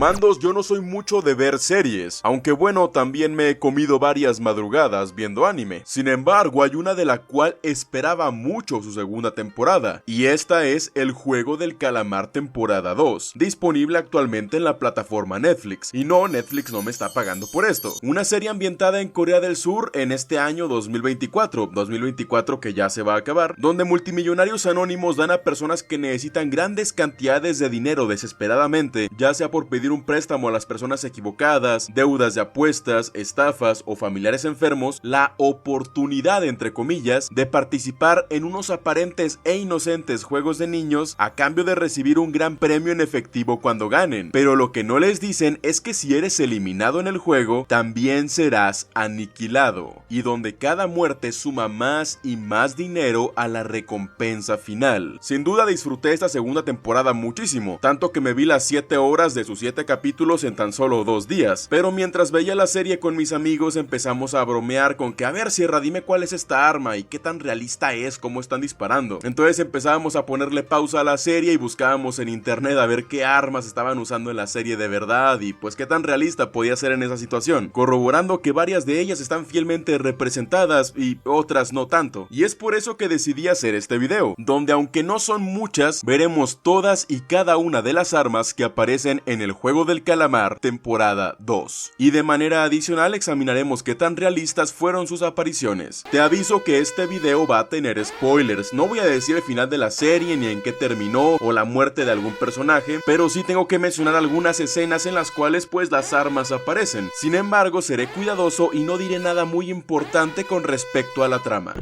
Comandos, yo no soy mucho de ver series, aunque bueno, también me he comido varias madrugadas viendo anime. Sin embargo, hay una de la cual esperaba mucho su segunda temporada, y esta es El Juego del Calamar temporada 2, disponible actualmente en la plataforma Netflix. Y no, Netflix no me está pagando por esto. Una serie ambientada en Corea del Sur en este año 2024 que ya se va a acabar, donde multimillonarios anónimos dan a personas que necesitan grandes cantidades de dinero desesperadamente, ya sea por pedir un préstamo a las personas equivocadas, deudas de apuestas, estafas o familiares enfermos, la oportunidad, entre comillas, de participar en unos aparentes e inocentes juegos de niños a cambio de recibir un gran premio en efectivo cuando ganen. Pero lo que no les dicen es que si eres eliminado en el juego, también serás aniquilado, y donde cada muerte suma más y más dinero a la recompensa final. Sin duda disfruté esta segunda temporada muchísimo, tanto que me vi las 7 horas de sus 7 capítulos en tan solo 2 días, pero mientras veía la serie con mis amigos empezamos a bromear con que a ver Sierra, dime cuál es esta arma y qué tan realista es, cómo están disparando. Entonces empezábamos a ponerle pausa a la serie y buscábamos en internet a ver qué armas estaban usando en la serie de verdad y pues qué tan realista podía ser en esa situación, corroborando que varias de ellas están fielmente representadas y otras no tanto. Y es por eso que decidí hacer este video, donde aunque no son muchas, veremos todas y cada una de las armas que aparecen en El Juego del Calamar temporada 2. Y de manera adicional examinaremos qué tan realistas fueron sus apariciones. Te aviso que este video va a tener spoilers, no voy a decir el final de la serie ni en qué terminó o la muerte de algún personaje, pero sí tengo que mencionar algunas escenas en las cuales pues las armas aparecen. Sin embargo, seré cuidadoso y no diré nada muy importante con respecto a la trama.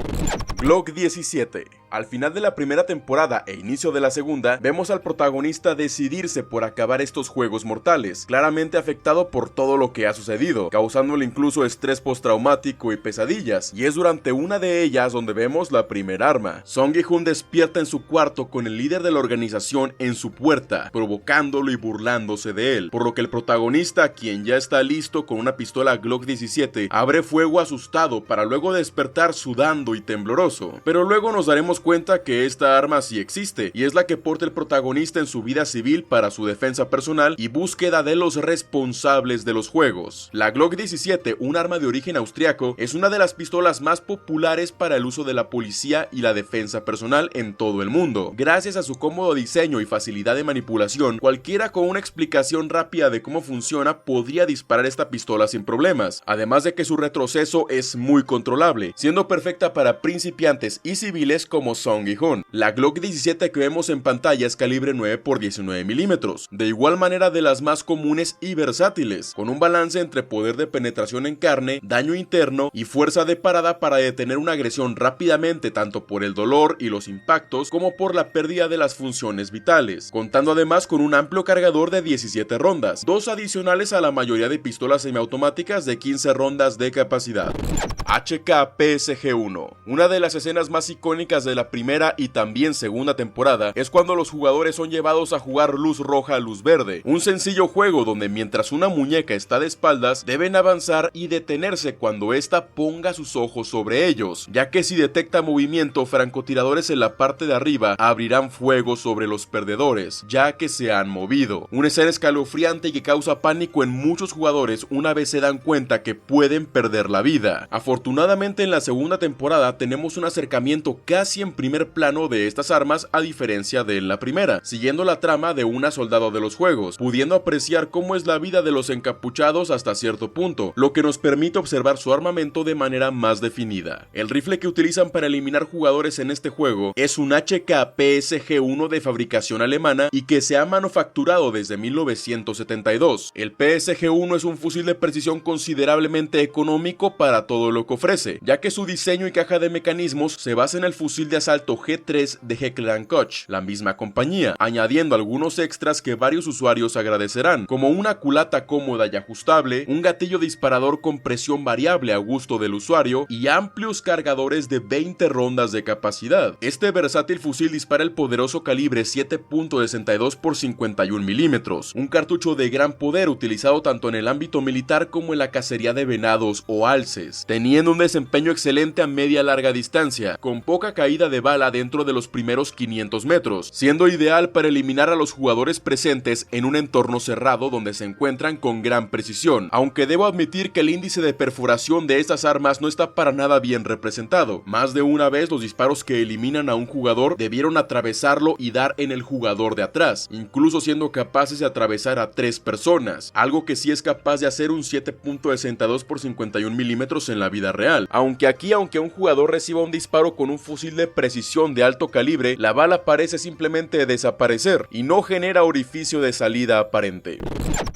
Glock 17. Al final de la primera temporada e inicio de la segunda, vemos al protagonista decidirse por acabar estos juegos mortales, claramente afectado por todo lo que ha sucedido, causándole incluso estrés postraumático y pesadillas, y es durante una de ellas donde vemos la primera arma. Song Gi-hun despierta en su cuarto con el líder de la organización en su puerta, provocándolo y burlándose de él, por lo que el protagonista, quien ya está listo con una pistola Glock 17, abre fuego asustado para luego despertar sudando y tembloroso. Pero luego nos daremos cuenta que esta arma sí existe, y es la que porta el protagonista en su vida civil para su defensa personal y búsqueda de los responsables de los juegos. La Glock 17, un arma de origen austriaco, es una de las pistolas más populares para el uso de la policía y la defensa personal en todo el mundo. Gracias a su cómodo diseño y facilidad de manipulación, cualquiera con una explicación rápida de cómo funciona podría disparar esta pistola sin problemas, además de que su retroceso es muy controlable, siendo perfecta para principiantes y civiles como Song Gi-hun. La Glock 17 que vemos en pantalla es calibre 9x19 milímetros, de igual manera de las más comunes y versátiles, con un balance entre poder de penetración en carne, daño interno y fuerza de parada para detener una agresión rápidamente tanto por el dolor y los impactos como por la pérdida de las funciones vitales, contando además con un amplio cargador de 17 rondas, dos adicionales a la mayoría de pistolas semiautomáticas de 15 rondas de capacidad. HK-PSG-1. Una de las escenas más icónicas de la primera y también segunda temporada es cuando los jugadores son llevados a jugar luz roja a luz verde, un sencillo juego donde mientras una muñeca está de espaldas deben avanzar y detenerse cuando ésta ponga sus ojos sobre ellos, ya que si detecta movimiento, francotiradores en la parte de arriba abrirán fuego sobre los perdedores, ya que se han movido. Una escena escalofriante y que causa pánico en muchos jugadores una vez se dan cuenta que pueden perder la vida. Afortunadamente en la segunda temporada tenemos un acercamiento casi en primer plano de estas armas a diferencia de la primera, siguiendo la trama de una soldado de los juegos, pudiendo apreciar cómo es la vida de los encapuchados hasta cierto punto, lo que nos permite observar su armamento de manera más definida. El rifle que utilizan para eliminar jugadores en este juego es un HK-PSG-1 de fabricación alemana y que se ha manufacturado desde 1972. El PSG-1 es un fusil de precisión considerablemente económico para todo lo que ofrece, ya que su diseño y caja de mecanismos se basa en el fusil de asalto G3 de Heckler & Koch, la misma compañía, añadiendo algunos extras que varios usuarios agradecerán, como una culata cómoda y ajustable, un gatillo disparador con presión variable a gusto del usuario y amplios cargadores de 20 rondas de capacidad. Este versátil fusil dispara el poderoso calibre 7.62 x 51 milímetros, un cartucho de gran poder utilizado tanto en el ámbito militar como en la cacería de venados o alces, teniendo teniendo un desempeño excelente a media larga distancia, con poca caída de bala dentro de los primeros 500 metros, siendo ideal para eliminar a los jugadores presentes en un entorno cerrado donde se encuentran con gran precisión, aunque debo admitir que el índice de perforación de estas armas no está para nada bien representado. Más de una vez los disparos que eliminan a un jugador debieron atravesarlo y dar en el jugador de atrás, incluso siendo capaces de atravesar a 3 personas, algo que sí es capaz de hacer un 7.62 por 51 milímetros en la vida real, aunque un jugador reciba un disparo con un fusil de precisión de alto calibre, la bala parece simplemente desaparecer y no genera orificio de salida aparente.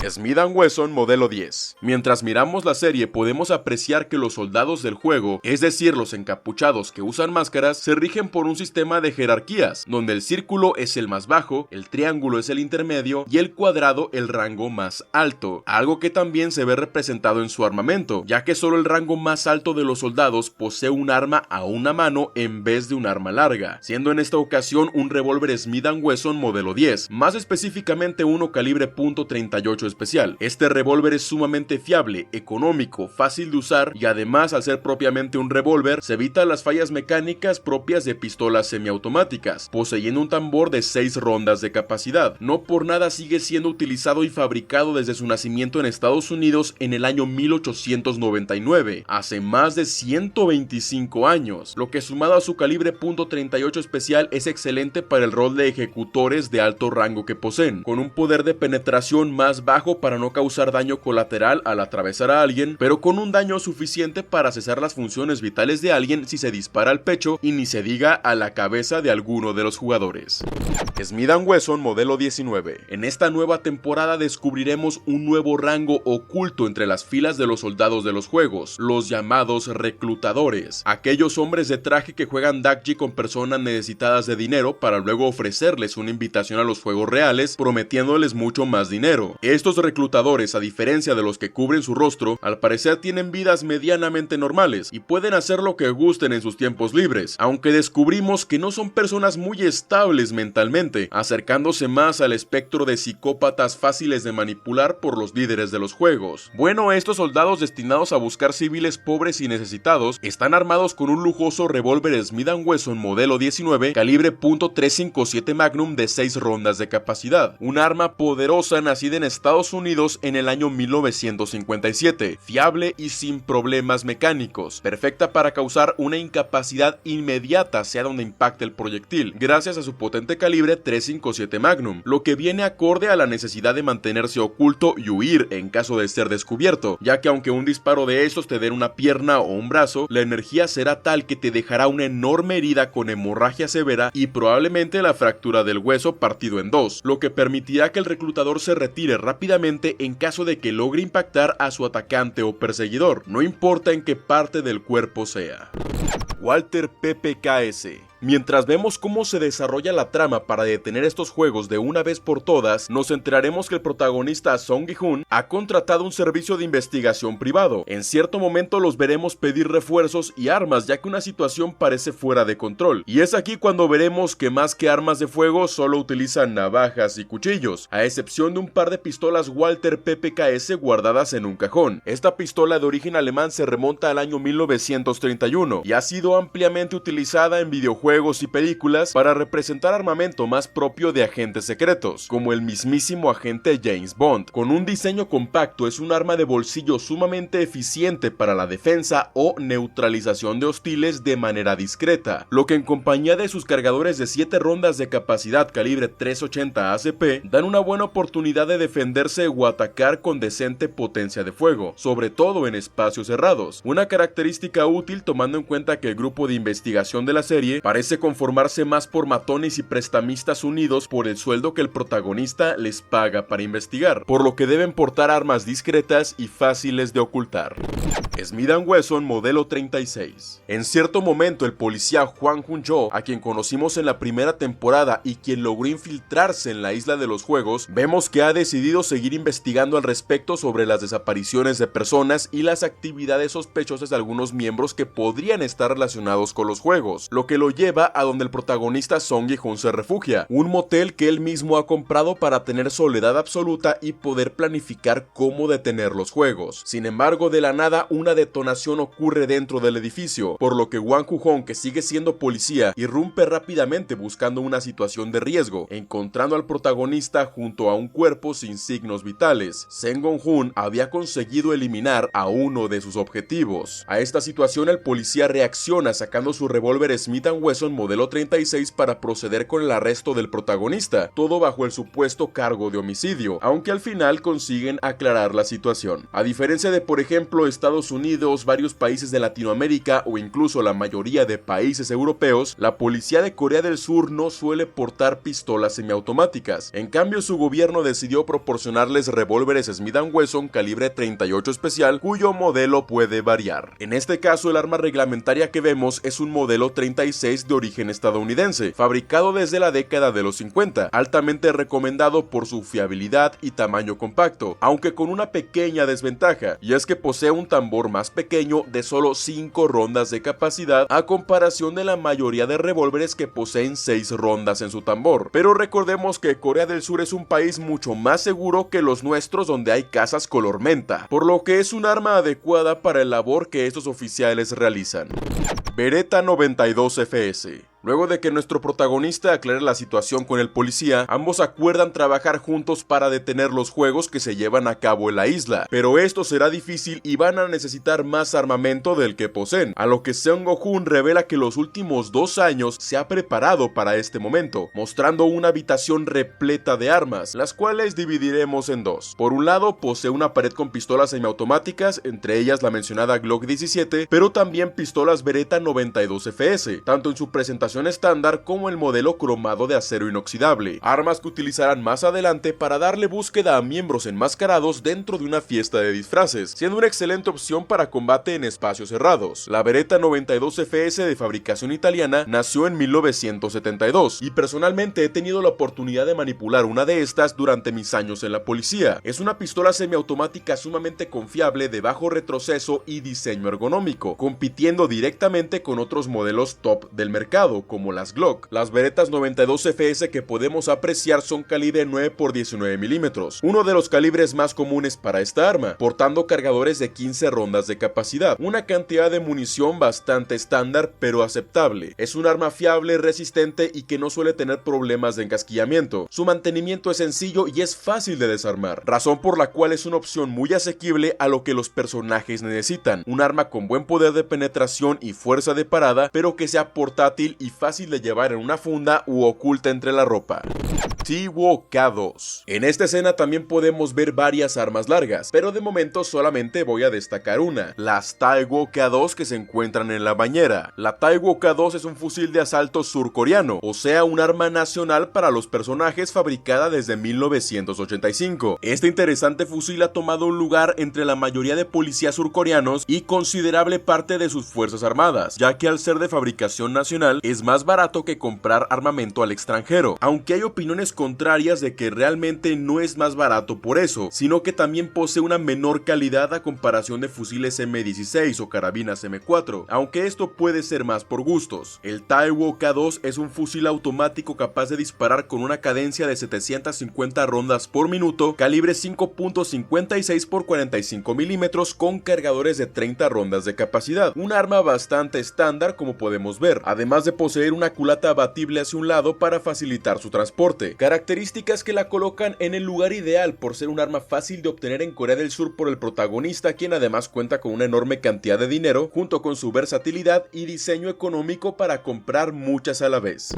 Smith & Wesson modelo 10. Mientras miramos la serie podemos apreciar que los soldados del juego, es decir los encapuchados que usan máscaras, se rigen por un sistema de jerarquías, donde el círculo es el más bajo, el triángulo es el intermedio y el cuadrado el rango más alto, algo que también se ve representado en su armamento, ya que solo el rango más alto de los soldados posee un arma a una mano en vez de un arma larga, siendo en esta ocasión un revólver Smith & Wesson modelo 10, más específicamente uno calibre .38 especial. Este revólver es sumamente fiable, económico, fácil de usar y además al ser propiamente un revólver se evita las fallas mecánicas propias de pistolas semiautomáticas, poseyendo un tambor de 6 rondas de capacidad. No por nada sigue siendo utilizado y fabricado desde su nacimiento en Estados Unidos en el año 1899, hace más de 125 años, lo que sumado a su calibre .38 especial es excelente para el rol de ejecutores de alto rango que poseen, con un poder de penetración más bajo para no causar daño colateral al atravesar a alguien, pero con un daño suficiente para cesar las funciones vitales de alguien si se dispara al pecho y ni se diga a la cabeza de alguno de los jugadores. Smith & Wesson modelo 19. En esta nueva temporada descubriremos un nuevo rango oculto entre las filas de los soldados de los juegos, los llamados reclutadores, aquellos hombres de traje que juegan Dakji con personas necesitadas de dinero para luego ofrecerles una invitación a los juegos reales prometiéndoles mucho más dinero. Estos reclutadores, a diferencia de los que cubren su rostro, al parecer tienen vidas medianamente normales y pueden hacer lo que gusten en sus tiempos libres, aunque descubrimos que no son personas muy estables mentalmente, acercándose más al espectro de psicópatas fáciles de manipular por los líderes de los juegos. Bueno, estos soldados destinados a buscar civiles pobres y necesitados están armados con un lujoso revólver Smith & Wesson modelo 19 calibre .357 Magnum de 6 rondas de capacidad, un arma poderosa nacida en Estados Unidos en el año 1957, fiable y sin problemas mecánicos, perfecta para causar una incapacidad inmediata sea donde impacte el proyectil, gracias a su potente calibre .357 Magnum, lo que viene acorde a la necesidad de mantenerse oculto y huir en caso de ser descubierto, ya que aunque un disparo de estos te dé una pierna o un brazo, la energía será tal que te dejará una enorme herida con hemorragia severa y probablemente la fractura del hueso partido en dos, lo que permitirá que el reclutador se retire rápidamente en caso de que logre impactar a su atacante o perseguidor, no importa en qué parte del cuerpo sea. Walter PPKS. Mientras vemos cómo se desarrolla la trama para detener estos juegos de una vez por todas, nos enteraremos que el protagonista Song Gi-hun ha contratado un servicio de investigación privado. En cierto momento los veremos pedir refuerzos y armas, ya que una situación parece fuera de control. Y es aquí cuando veremos que más que armas de fuego solo utilizan navajas y cuchillos, a excepción de un par de pistolas Walter PPKS guardadas en un cajón. Esta pistola de origen alemán se remonta al año 1931 y ha sido ampliamente utilizada en videojuegos y películas para representar armamento más propio de agentes secretos, como el mismísimo agente James Bond. Con un diseño compacto es un arma de bolsillo sumamente eficiente para la defensa o neutralización de hostiles de manera discreta, lo que en compañía de sus cargadores de 7 rondas de capacidad calibre .380 ACP dan una buena oportunidad de defenderse o atacar con decente potencia de fuego, sobre todo en espacios cerrados, una característica útil tomando en cuenta que el grupo de investigación de la serie parece conformarse más por matones y prestamistas unidos por el sueldo que el protagonista les paga para investigar, por lo que deben portar armas discretas y fáciles de ocultar. Smith & Wesson modelo 36. En cierto momento el policía Hwang Hun-jo, a quien conocimos en la primera temporada y quien logró infiltrarse en la isla de los juegos, vemos que ha decidido seguir investigando al respecto sobre las desapariciones de personas y las actividades sospechosas de algunos miembros que podrían estar relacionados con los juegos, lo que lo lleva lleva a donde el protagonista Song Ji-hoon se refugia, un motel que él mismo ha comprado para tener soledad absoluta y poder planificar cómo detener los juegos. Sin embargo, de la nada una detonación ocurre dentro del edificio, por lo que Wang Hu-hong, que sigue siendo policía, irrumpe rápidamente buscando una situación de riesgo, encontrando al protagonista junto a un cuerpo sin signos vitales. Seng Gong-hun había conseguido eliminar a uno de sus objetivos. A esta situación el policía reacciona sacando su revólver Smith & Wesson modelo 36 para proceder con el arresto del protagonista, todo bajo el supuesto cargo de homicidio, aunque al final consiguen aclarar la situación. A diferencia de, por ejemplo, Estados Unidos, varios países de Latinoamérica o incluso la mayoría de países europeos, la policía de Corea del Sur no suele portar pistolas semiautomáticas. En cambio, su gobierno decidió proporcionarles revólveres Smith & Wesson calibre 38 especial, cuyo modelo puede variar. En este caso, el arma reglamentaria que vemos es un modelo 36 de origen estadounidense, fabricado desde la década de los 50, altamente recomendado por su fiabilidad y tamaño compacto, aunque con una pequeña desventaja, y es que posee un tambor más pequeño de solo 5 rondas de capacidad a comparación de la mayoría de revólveres que poseen 6 rondas en su tambor. Pero recordemos que Corea del Sur es un país mucho más seguro que los nuestros, donde hay casas color menta, por lo que es un arma adecuada para el labor que estos oficiales realizan. Beretta 92 FS. Luego de que nuestro protagonista aclare la situación con el policía, ambos acuerdan trabajar juntos para detener los juegos que se llevan a cabo en la isla, pero esto será difícil y van a necesitar más armamento del que poseen, a lo que Seng Go-hun revela que los últimos 2 años se ha preparado para este momento, mostrando una habitación repleta de armas, las cuales dividiremos en dos. Por un lado, posee una pared con pistolas semiautomáticas, entre ellas la mencionada Glock 17, pero también pistolas Beretta 92 FS, tanto en su presentación estándar como el modelo cromado de acero inoxidable, armas que utilizarán más adelante para darle búsqueda a miembros enmascarados dentro de una fiesta de disfraces, siendo una excelente opción para combate en espacios cerrados. La Beretta 92 FS de fabricación italiana nació en 1972 y personalmente he tenido la oportunidad de manipular una de estas durante mis años en la policía. Es una pistola semiautomática sumamente confiable, de bajo retroceso y diseño ergonómico, compitiendo directamente con otros modelos top del mercado como las Glock. Las Berettas 92 FS que podemos apreciar son calibre 9x19 milímetros, uno de los calibres más comunes para esta arma, portando cargadores de 15 rondas de capacidad, una cantidad de munición bastante estándar pero aceptable. Es un arma fiable, resistente y que no suele tener problemas de encasquillamiento. Su mantenimiento es sencillo y es fácil de desarmar, razón por la cual es una opción muy asequible a lo que los personajes necesitan. Un arma con buen poder de penetración y fuerza de parada, pero que sea portátil y fácil de llevar en una funda u oculta entre la ropa. Taewook K2. En esta escena también podemos ver varias armas largas, pero de momento solamente voy a destacar una, las Taewook K2 que se encuentran en la bañera. La Taewook K2 es un fusil de asalto surcoreano, o sea, un arma nacional para los personajes, fabricada desde 1985. Este interesante fusil ha tomado un lugar entre la mayoría de policías surcoreanos y considerable parte de sus fuerzas armadas, ya que al ser de fabricación nacional es más barato que comprar armamento al extranjero, aunque hay opiniones contrarias de que realmente no es más barato por eso, sino que también posee una menor calidad a comparación de fusiles M16 o carabinas M4, aunque esto puede ser más por gustos. El Taewook K2 es un fusil automático capaz de disparar con una cadencia de 750 rondas por minuto, calibre 5.56 x 45 milímetros con cargadores de 30 rondas de capacidad, un arma bastante estándar como podemos ver, además de poseer una culata abatible hacia un lado para facilitar su transporte, características que la colocan en el lugar ideal por ser un arma fácil de obtener en Corea del Sur por el protagonista, quien además cuenta con una enorme cantidad de dinero, junto con su versatilidad y diseño económico para comprar muchas a la vez.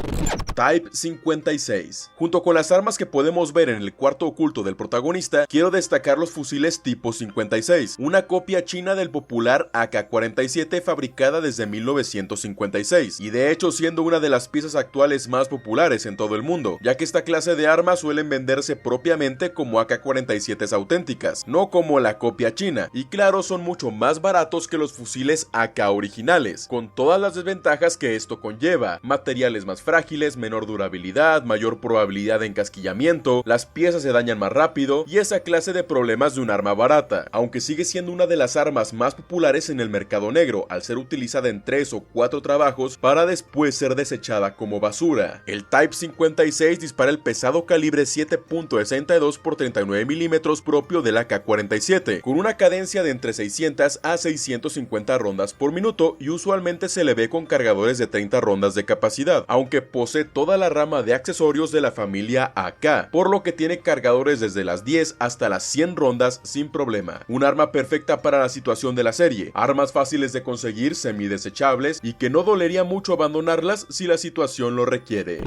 Type 56. Junto con las armas que podemos ver en el cuarto oculto del protagonista, quiero destacar los fusiles tipo 56, una copia china del popular AK-47 fabricada desde 1956, y de hecho siendo una de las piezas actuales más populares en todo el mundo, ya que esta clase clase de armas suelen venderse propiamente como AK-47s auténticas, no como la copia china, y claro, son mucho más baratos que los fusiles AK originales, con todas las desventajas que esto conlleva: materiales más frágiles, menor durabilidad, mayor probabilidad de encasquillamiento, las piezas se dañan más rápido y esa clase de problemas de un arma barata, aunque sigue siendo una de las armas más populares en el mercado negro, al ser utilizada en 3 o 4 trabajos para después ser desechada como basura. El Type 56 dispara el pesado calibre 7.62 x 39 mm propio del AK-47, con una cadencia de entre 600 a 650 rondas por minuto y usualmente se le ve con cargadores de 30 rondas de capacidad, aunque posee toda la rama de accesorios de la familia AK, por lo que tiene cargadores desde las 10 hasta las 100 rondas sin problema. Un arma perfecta para la situación de la serie, armas fáciles de conseguir, semidesechables y que no dolería mucho abandonarlas si la situación lo requiere.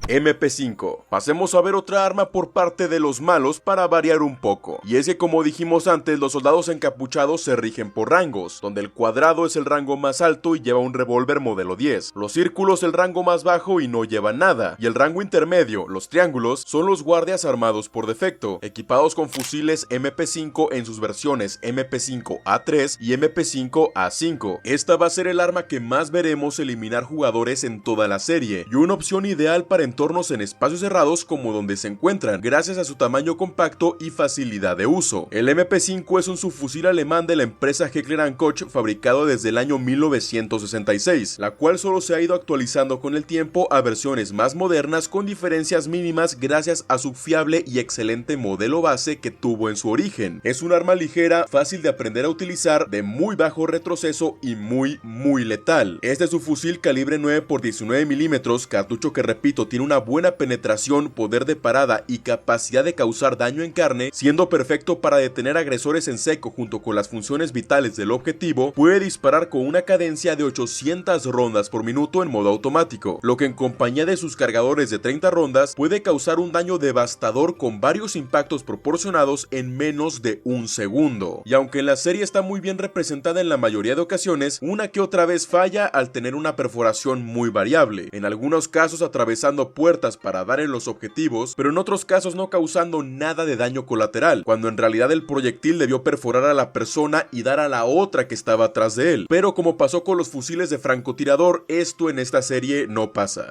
MP5. Pasemos a ver otra arma por parte de los malos para variar un poco, y es que, como dijimos antes, los soldados encapuchados se rigen por rangos, donde el cuadrado es el rango más alto y lleva un revólver modelo 10, los círculos el rango más bajo y no llevan nada, y el rango intermedio, los triángulos, son los guardias armados por defecto, equipados con fusiles MP5 en sus versiones MP5A3 y MP5A5. Esta va a ser el arma que más veremos eliminar jugadores en toda la serie, y una opción ideal para entornos en espacios cerrados como donde se encuentran, gracias a su tamaño compacto y facilidad de uso. El MP5 es un subfusil alemán de la empresa Heckler & Koch, fabricado desde el año 1966, la cual solo se ha ido actualizando con el tiempo a versiones más modernas con diferencias mínimas gracias a su fiable y excelente modelo base que tuvo en su origen. Es un arma ligera, fácil de aprender a utilizar, de muy bajo retroceso y muy letal. Este es su fusil calibre 9 x 19 mm, cartucho que, repito, tiene una buena penetración, poder de parada y capacidad de causar daño en carne, siendo perfecto para detener agresores en seco junto con las funciones vitales del objetivo. Puede disparar con una cadencia de 800 rondas por minuto en modo automático, lo que en compañía de sus cargadores de 30 rondas puede causar un daño devastador con varios impactos proporcionados en menos de un segundo. Y aunque en la serie está muy bien representada en la mayoría de ocasiones, una que otra vez falla al tener una perforación muy variable, en algunos casos atravesando puertas para dar en los objetivos, pero en otros casos no causando nada de daño colateral, cuando en realidad el proyectil debió perforar a la persona y dar a la otra que estaba atrás de él. Pero como pasó con los fusiles de francotirador, esto en esta serie no pasa.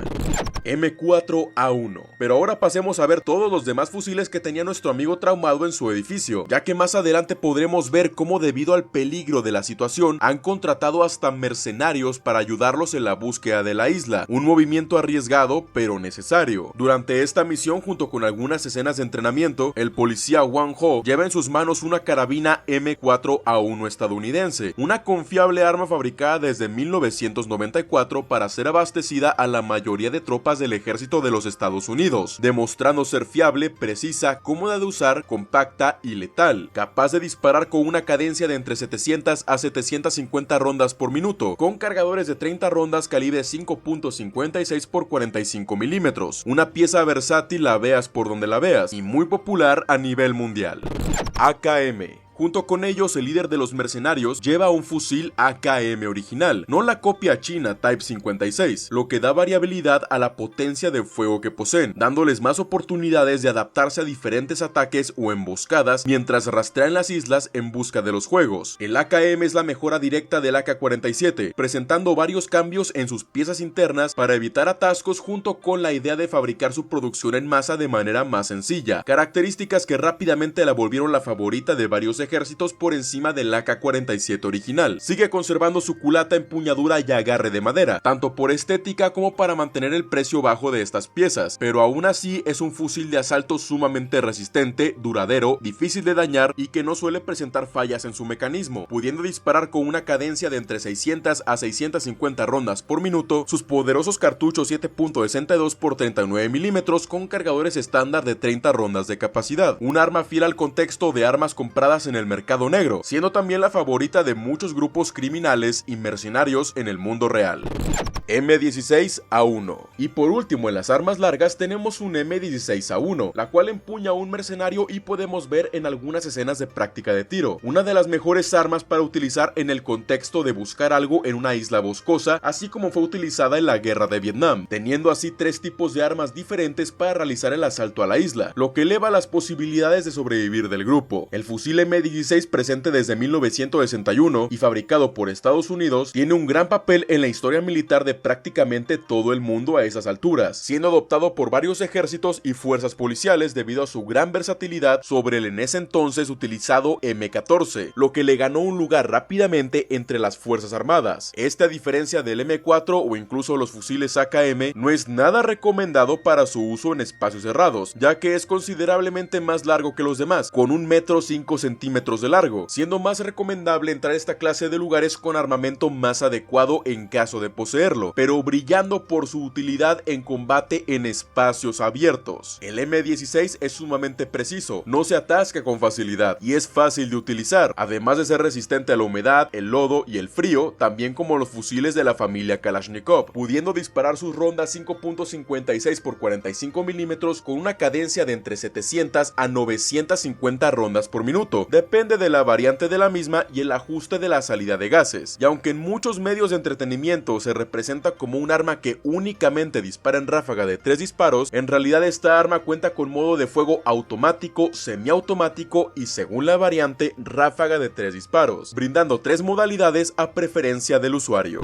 M4A1. Pero ahora pasemos a ver todos los demás fusiles que tenía nuestro amigo traumado en su edificio, ya que más adelante podremos ver cómo, debido al peligro de la situación, han contratado hasta mercenarios para ayudarlos en la búsqueda de la isla, un movimiento arriesgado pero necesario. Durante esta misión, junto con algunas escenas de entrenamiento, el policía Wang Ho lleva en sus manos una carabina M4A1 estadounidense, una confiable arma fabricada desde 1994 para ser abastecida a la mayoría de tropas del ejército de los Estados Unidos, demostrando ser fiable, precisa, cómoda de usar, compacta y letal, capaz de disparar con una cadencia de entre 700 a 750 rondas por minuto, con cargadores de 30 rondas calibre 5.56 x 45 mm, una pieza versátil la veas por donde la veas y muy popular a nivel mundial. AKM. Junto con ellos, el líder de los mercenarios lleva un fusil AKM original, no la copia china Type 56, lo que da variabilidad a la potencia de fuego que poseen, dándoles más oportunidades de adaptarse a diferentes ataques o emboscadas mientras rastrean las islas en busca de los juegos. El AKM es la mejora directa del AK-47, presentando varios cambios en sus piezas internas para evitar atascos, junto con la idea de fabricar su producción en masa de manera más sencilla, características que rápidamente la volvieron la favorita de varios ejércitos por encima del AK-47 original. Sigue conservando su culata, empuñadura y agarre de madera, tanto por estética como para mantener el precio bajo de estas piezas, pero aún así es un fusil de asalto sumamente resistente, duradero, difícil de dañar y que no suele presentar fallas en su mecanismo, pudiendo disparar con una cadencia de entre 600 a 650 rondas por minuto. Sus poderosos cartuchos 7.62 x 39 mm con cargadores estándar de 30 rondas de capacidad, un arma fiel al contexto de armas compradas en el mercado negro, siendo también la favorita de muchos grupos criminales y mercenarios en el mundo real. M16A1. Y por último, en las armas largas tenemos un M16A1, la cual empuña a un mercenario y podemos ver en algunas escenas de práctica de tiro. Una de las mejores armas para utilizar en el contexto de buscar algo en una isla boscosa, así como fue utilizada en la guerra de Vietnam, teniendo así tres tipos de armas diferentes para realizar el asalto a la isla, lo que eleva las posibilidades de sobrevivir del grupo. El fusil M16, presente desde 1961 y fabricado por Estados Unidos, tiene un gran papel en la historia militar de prácticamente todo el mundo a esas alturas, siendo adoptado por varios ejércitos y fuerzas policiales debido a su gran versatilidad sobre el en ese entonces utilizado M14, lo que le ganó un lugar rápidamente entre las fuerzas armadas. Este, a diferencia del M4 o incluso los fusiles AKM, no es nada recomendado para su uso en espacios cerrados, ya que es considerablemente más largo que los demás, con 1,5 metros de largo, siendo más recomendable entrar a esta clase de lugares con armamento más adecuado en caso de poseerlo, pero brillando por su utilidad en combate en espacios abiertos. El M16 es sumamente preciso, no se atasca con facilidad y es fácil de utilizar, además de ser resistente a la humedad, el lodo y el frío, también como los fusiles de la familia Kalashnikov, pudiendo disparar sus rondas 5.56 x 45 mm con una cadencia de entre 700 a 950 rondas por minuto, depende de la variante de la misma y el ajuste de la salida de gases. Y aunque en muchos medios de entretenimiento se representa como un arma que únicamente dispara en ráfaga de 3 disparos, en realidad esta arma cuenta con modo de fuego automático, semiautomático y, según la variante, ráfaga de 3 disparos, brindando 3 modalidades a preferencia del usuario.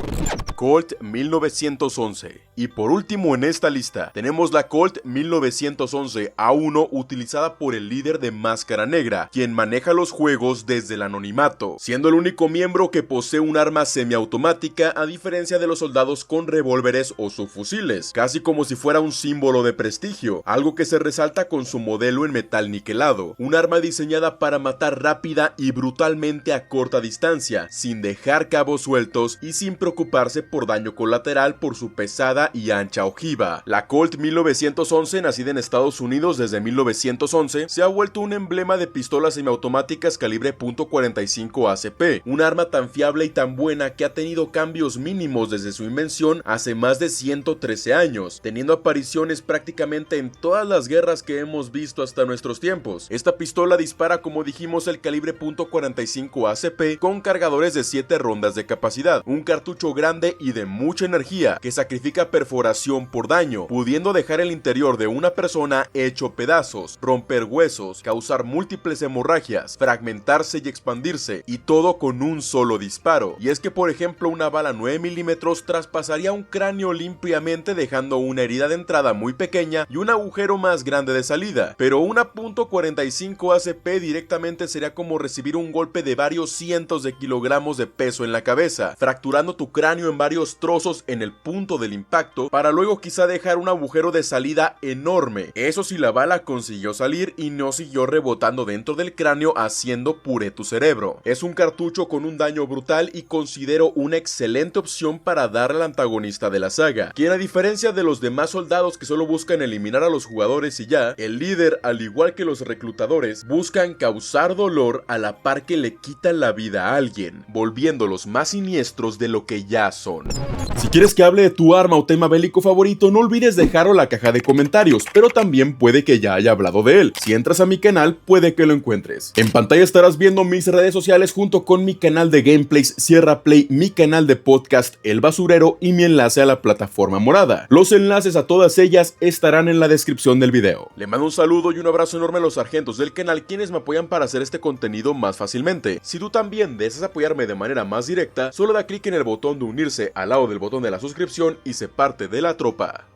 Colt 1911. Y por último en esta lista tenemos la Colt 1911A1, utilizada por el líder de Máscara Negra, quien maneja los juegos desde el anonimato, siendo el único miembro que posee un arma semiautomática, a diferencia de los soldados con revólveres o subfusiles, casi como si fuera un símbolo de prestigio, algo que se resalta con su modelo en metal niquelado, un arma diseñada para matar rápida y brutalmente a corta distancia, sin dejar cabos sueltos y sin preocuparse por daño colateral por su pesada y ancha ojiva. La Colt 1911, nacida en Estados Unidos desde 1911, se ha vuelto un emblema de pistolas semiautomáticas calibre .45 ACP, un arma tan fiable y tan buena que ha tenido cambios mínimos desde su invención hace más de 113 años, teniendo apariciones prácticamente en todas las guerras que hemos visto hasta nuestros tiempos. Esta pistola dispara, como dijimos, el calibre .45 ACP con cargadores de 7 rondas de capacidad, un cartucho grande y de mucha energía que sacrifica perforación por daño, pudiendo dejar el interior de una persona hecho pedazos, romper huesos, causar múltiples hemorragias, fragmentarse y expandirse, y todo con un solo disparo. Y es que, por ejemplo, una bala 9 mm traspasaría un cráneo limpiamente, dejando una herida de entrada muy pequeña y un agujero más grande de salida, pero una .45 ACP directamente sería como recibir un golpe de varios cientos de kilogramos de peso en la cabeza, fracturando tu cráneo en varios trozos en el punto del impacto, para luego quizá dejar un agujero de salida enorme. Eso si la bala consiguió salir y no siguió rebotando dentro del cráneo haciendo puré tu cerebro. Es un cartucho con un daño brutal y considero una excelente opción para darle al antagonista de la saga, quien, a diferencia de los demás soldados que solo buscan eliminar a los jugadores y ya, el líder, al igual que los reclutadores, buscan causar dolor a la par que le quitan la vida a alguien, volviéndolos más siniestros de lo que ya son. Si quieres que hable de tu arma o tema bélico favorito, no olvides dejarlo en la caja de comentarios, pero también puede que ya haya hablado de él. Si entras a mi canal, puede que lo encuentres. En pantalla estarás viendo mis redes sociales junto con mi canal de gameplays Sierra Play, mi canal de podcast El Basurero y mi enlace a la plataforma morada. Los enlaces a todas ellas estarán en la descripción del video. Le mando un saludo y un abrazo enorme a los sargentos del canal, quienes me apoyan para hacer este contenido más fácilmente. Si tú también deseas apoyarme de manera más directa, solo da clic en el botón de unirse al lado del botón de la suscripción y sé parte de la tropa.